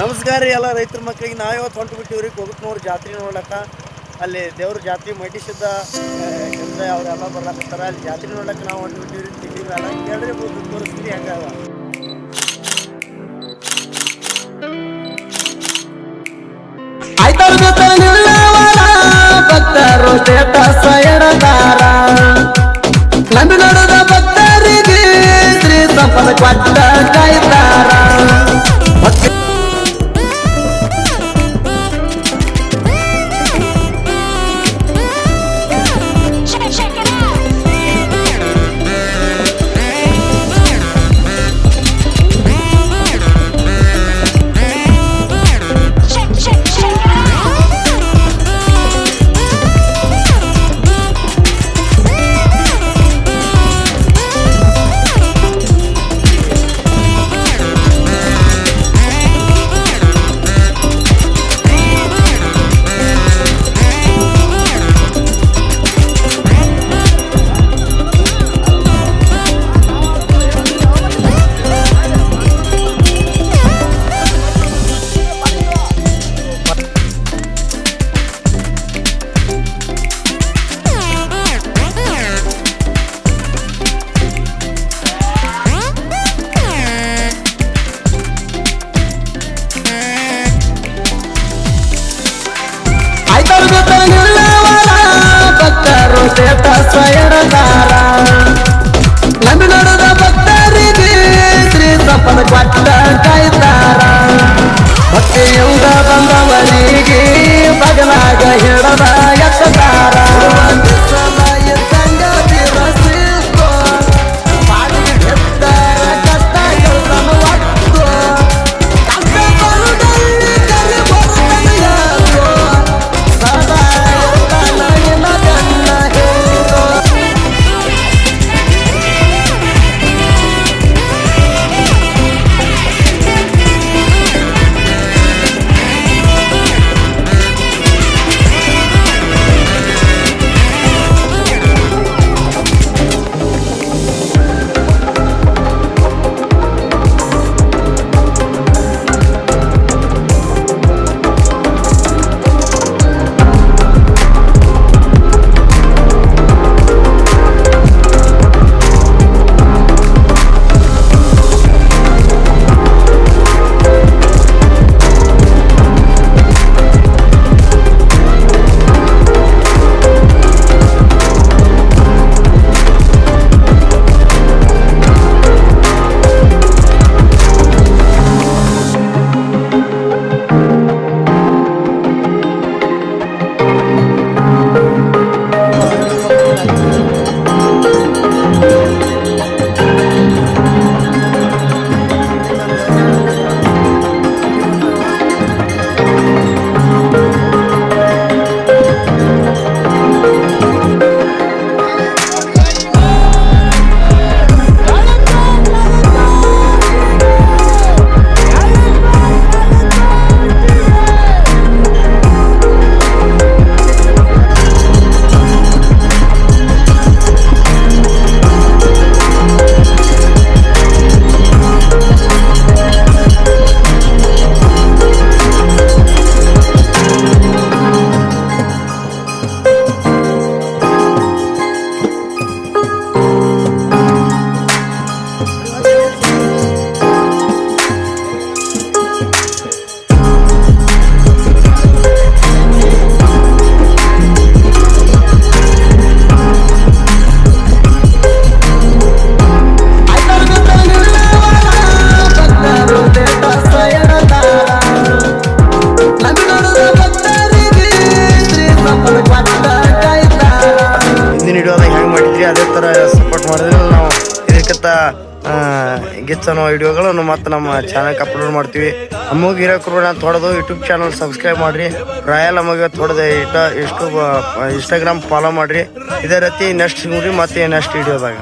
ನಮಸ್ಕಾರ ರೀ ಎಲ್ಲ ರೈತರ ಮಕ್ಕಳಿಗೆ. ನಾವು ಇವತ್ತು ಹೊಂಟು ಬಿಟ್ಟಿವ್ರಿ ಕೊಗಟ್ನೂರು ಜಾತ್ರೆ ನೋಡ್ಲಕ್ಕ. ಅಲ್ಲಿ ದೇವ್ರ ಜಾತ್ರೆ ಮೈಟಿಸಿದ್ದ ಚಂದ್ರ ಅವರೆಲ್ಲ ಬರ್ಲಾಕತ್ತಾರ. ಅಲ್ಲಿ ಜಾತ್ರೆ ನೋಡ್ಲಕ್ಕ ನಾವು ಹೊಂಟು ಬಿಟ್ಟಿವ್ರಿ. ತಿಂಡಿ ಮೇಲೆ ಕೇಳ್ರಿ ತೋರಿಸ್ತೀರಿ ಹೆಂಗಾಗ. ಭಕ್ತರು ನಂಬಿ ನೋಡದ ಭಕ್ತರಿಗೆ ಶ್ರೀ ಸಂಪದ ಕೊಟ್ಟ ಕಾಯ್ತಾರ. ಭಕ್ತರು ನಂಬಿ ನೋಡದ ಭಕ್ತರಿಗೆ ಶ್ರೀ ಸಂಪದ ಕೊಟ್ಟ ಕಾಯ್ತಾರ. ಭಕ್ತಿಯಿಂದ ಬಂದವರಿಗೆ ಬಗಲಾಗ ಹಿಡದ ಎತ್ತಾರ. ಅದೇ ಥರ ಸಪೋರ್ಟ್ ಮಾಡಿದ್ರೆ ನಾವು ಇದಕ್ಕಿಂತ ಗಿಚ್ಚನೋ ವಿಡಿಯೋಗಳನ್ನು ಮತ್ತು ನಮ್ಮ ಚಾನಲ್ಗೆ ಅಪ್ಲೋಡ್ ಮಾಡ್ತೀವಿ. ಅಮ್ಮಗೆ ಹಿರಕರು ನಾನು ತೊಡೆದು ಯೂಟ್ಯೂಬ್ ಚಾನಲ್ ಸಬ್ಸ್ಕ್ರೈಬ್ ಮಾಡಿರಿ. ರಾಯಲ್ ಅಮ್ಮಗೆ ತೊಡೆದು ಇನ್ಸ್ಟಾಗ್ರಾಮ್ ಫಾಲೋ ಮಾಡಿರಿ. ಇದೇ ರೀತಿ ನೆಕ್ಸ್ಟ್ ಸಿಗ್ರಿ ಮತ್ತೆ ನೆಕ್ಸ್ಟ್ ವಿಡಿಯೋದಾಗ.